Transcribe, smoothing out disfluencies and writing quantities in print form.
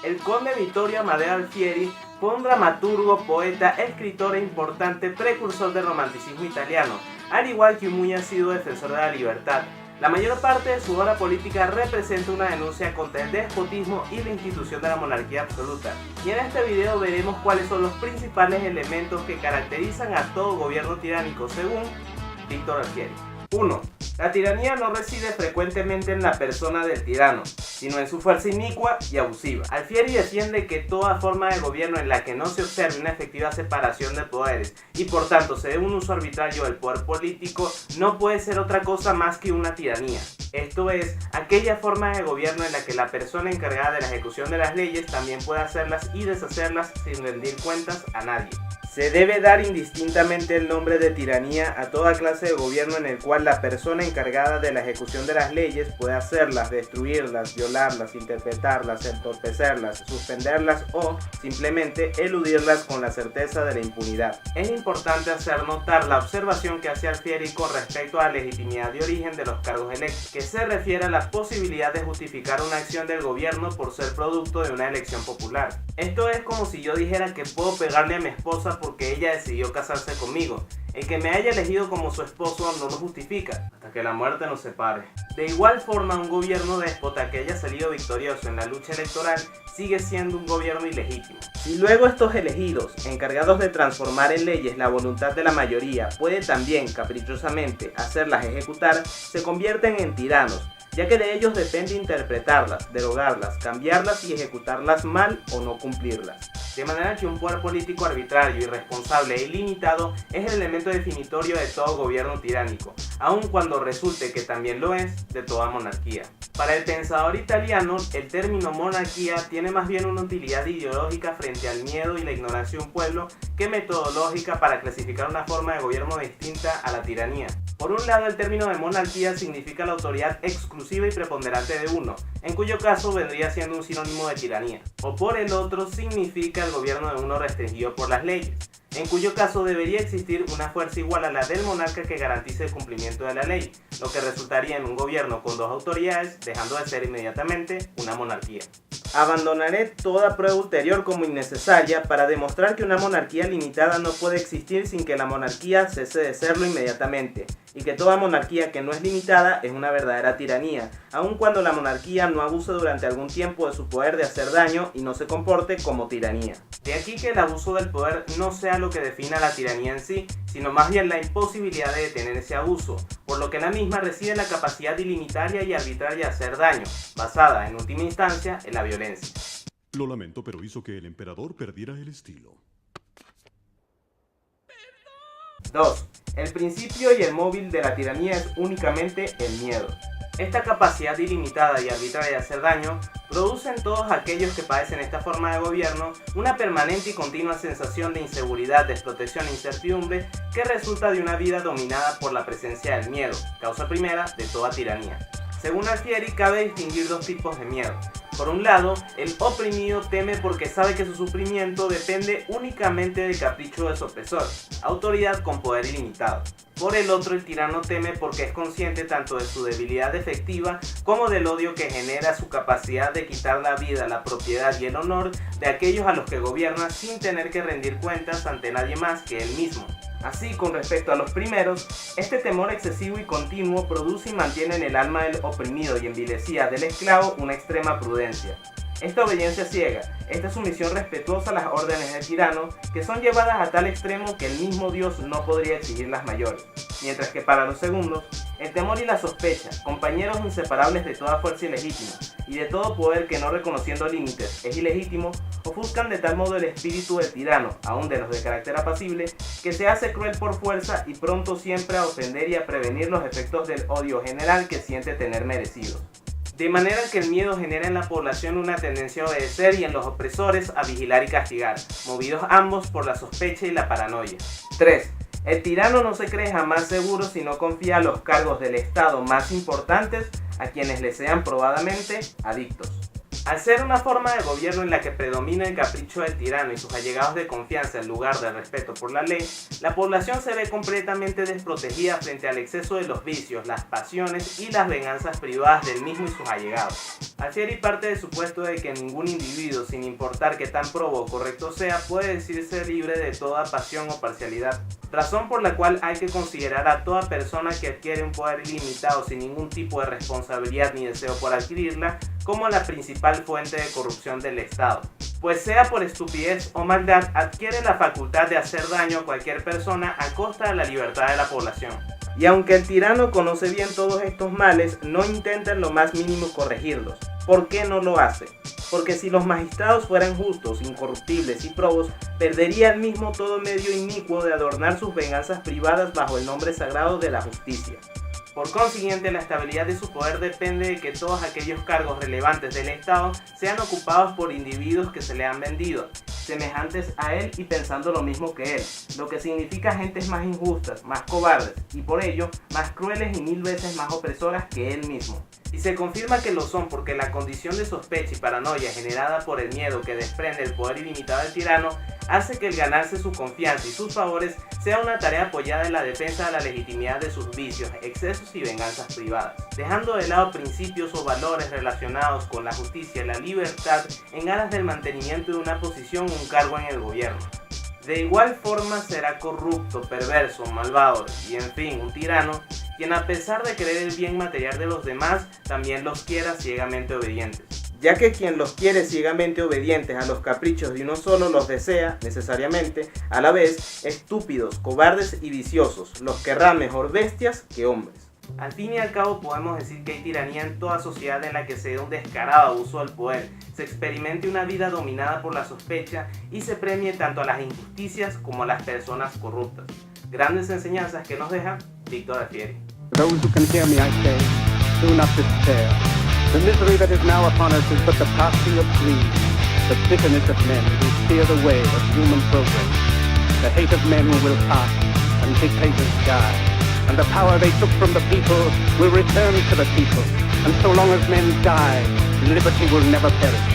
El conde Vittorio Amadeo Alfieri fue un dramaturgo, poeta, escritor e importante precursor del romanticismo italiano, al igual que un muy asiduo defensor de la libertad. La mayor parte de su obra política representa una denuncia contra el despotismo y la institución de la monarquía absoluta. Y en este video veremos cuáles son los principales elementos que caracterizan a todo gobierno tiránico según Víctor Alfieri. 1. La tiranía no reside frecuentemente en la persona del tirano, sino en su fuerza inicua y abusiva. Alfieri defiende que toda forma de gobierno en la que no se observe una efectiva separación de poderes y por tanto se dé un uso arbitrario del poder político no puede ser otra cosa más que una tiranía. Esto es, aquella forma de gobierno en la que la persona encargada de la ejecución de las leyes también puede hacerlas y deshacerlas sin rendir cuentas a nadie. Se debe dar indistintamente el nombre de tiranía a toda clase de gobierno en el cual la persona encargada de la ejecución de las leyes puede hacerlas, destruirlas, violarlas, interpretarlas, entorpecerlas, suspenderlas o simplemente eludirlas con la certeza de la impunidad. Es importante hacer notar la observación que hace Alfieri con respecto a la legitimidad de origen de los cargos electos, que se refiere a la posibilidad de justificar una acción del gobierno por ser producto de una elección popular. Esto es como si yo dijera que puedo pegarle a mi esposa porque ella decidió casarse conmigo. El que me haya elegido como su esposo no lo justifica, hasta que la muerte nos separe. De igual forma, un gobierno déspota que haya salido victorioso en la lucha electoral sigue siendo un gobierno ilegítimo. Si luego estos elegidos, encargados de transformar en leyes la voluntad de la mayoría, puede también, caprichosamente, hacerlas ejecutar, se convierten en tiranos, ya que de ellos depende interpretarlas, derogarlas, cambiarlas y ejecutarlas mal o no cumplirlas. De manera que un poder político arbitrario, irresponsable e ilimitado es el elemento definitorio de todo gobierno tiránico, aun cuando resulte que también lo es de toda monarquía. Para el pensador italiano, el término monarquía tiene más bien una utilidad ideológica frente al miedo y la ignorancia de un pueblo que metodológica para clasificar una forma de gobierno distinta a la tiranía. Por un lado, el término de monarquía significa la autoridad exclusiva y preponderante de uno, en cuyo caso vendría siendo un sinónimo de tiranía. O por el otro, significa el gobierno de uno restringido por las leyes, en cuyo caso debería existir una fuerza igual a la del monarca que garantice el cumplimiento de la ley, lo que resultaría en un gobierno con dos autoridades, dejando de ser inmediatamente una monarquía. Abandonaré toda prueba ulterior como innecesaria para demostrar que una monarquía limitada no puede existir sin que la monarquía cese de serlo inmediatamente, y que toda monarquía que no es limitada es una verdadera tiranía, aun cuando la monarquía no abuse durante algún tiempo de su poder de hacer daño y no se comporte como tiranía. De aquí que el abuso del poder no sea lo que defina la tiranía en sí, sino más bien la imposibilidad de detener ese abuso, por lo que la misma reside en la capacidad ilimitaria y arbitraria de hacer daño, basada en última instancia en la violencia. Lo lamento, pero hizo que el emperador perdiera el estilo. 2. El principio y el móvil de la tiranía es únicamente el miedo. Esta capacidad ilimitada y arbitraria de hacer daño produce en todos aquellos que padecen esta forma de gobierno una permanente y continua sensación de inseguridad, desprotección e incertidumbre que resulta de una vida dominada por la presencia del miedo, causa primera de toda tiranía. Según Alfieri, cabe distinguir dos tipos de miedo. Por un lado, el oprimido teme porque sabe que su sufrimiento depende únicamente del capricho de su opresor, autoridad con poder ilimitado. Por el otro, el tirano teme porque es consciente tanto de su debilidad efectiva como del odio que genera su capacidad de quitar la vida, la propiedad y el honor de aquellos a los que gobierna sin tener que rendir cuentas ante nadie más que él mismo. Así, con respecto a los primeros, este temor excesivo y continuo produce y mantiene en el alma del oprimido y envilecida del esclavo una extrema prudencia. Esta obediencia ciega, esta sumisión respetuosa a las órdenes del tirano, que son llevadas a tal extremo que el mismo Dios no podría exigirlas mayores. Mientras que para los segundos, el temor y la sospecha, compañeros inseparables de toda fuerza ilegítima, y de todo poder que no reconociendo límites es ilegítimo, ofuscan de tal modo el espíritu del tirano, aun de los de carácter apacible, que se hace cruel por fuerza y pronto siempre a ofender y a prevenir los efectos del odio general que siente tener merecido. De manera que el miedo genera en la población una tendencia a obedecer y en los opresores a vigilar y castigar, movidos ambos por la sospecha y la paranoia. 3. El tirano no se cree jamás seguro si no confía los cargos del Estado más importantes a quienes le sean probadamente adictos. Al ser una forma de gobierno en la que predomina el capricho del tirano y sus allegados de confianza en lugar del respeto por la ley, la población se ve completamente desprotegida frente al exceso de los vicios, las pasiones y las venganzas privadas del mismo y sus allegados. Alfieri parte del supuesto de que ningún individuo, sin importar qué tan probo o correcto sea, puede decirse libre de toda pasión o parcialidad, razón por la cual hay que considerar a toda persona que adquiere un poder ilimitado sin ningún tipo de responsabilidad ni deseo por adquirirla como la principal fuente de corrupción del Estado, pues sea por estupidez o maldad adquiere la facultad de hacer daño a cualquier persona a costa de la libertad de la población. Y aunque el tirano conoce bien todos estos males, no intenta en lo más mínimo corregirlos. ¿Por qué no lo hace? Porque si los magistrados fueran justos, incorruptibles y probos, perdería el mismo todo medio inicuo de adornar sus venganzas privadas bajo el nombre sagrado de la justicia. Por consiguiente, la estabilidad de su poder depende de que todos aquellos cargos relevantes del Estado sean ocupados por individuos que se le han vendido, semejantes a él y pensando lo mismo que él, lo que significa gentes más injustas, más cobardes y por ello más crueles y 1000 veces más opresoras que él mismo. Y se confirma que lo son porque la condición de sospecha y paranoia generada por el miedo que desprende el poder ilimitado del tirano hace que el ganarse su confianza y sus favores sea una tarea apoyada en la defensa de la legitimidad de sus vicios, excesos y venganzas privadas, dejando de lado principios o valores relacionados con la justicia y la libertad en aras del mantenimiento de una posición o un cargo en el gobierno. De igual forma será corrupto, perverso, malvado y en fin un tirano, quien a pesar de querer el bien material de los demás, también los quiera ciegamente obedientes. Ya que quien los quiere ciegamente obedientes a los caprichos de uno solo los desea, necesariamente, a la vez, estúpidos, cobardes y viciosos, los querrá mejor bestias que hombres. Al fin y al cabo podemos decir que hay tiranía en toda sociedad en la que se dé un descarado abuso del poder, se experimente una vida dominada por la sospecha y se premie tanto a las injusticias como a las personas corruptas. Grandes enseñanzas que nos deja Víctor Alfieri. Those who can hear me, I say, do not despair. The misery that is now upon us is but the passing of dreams, the bitterness of men who steer the way of human progress, the hate of men will pass and dictators die, and the power they took from the people will return to the people, and so long as men die, liberty will never perish.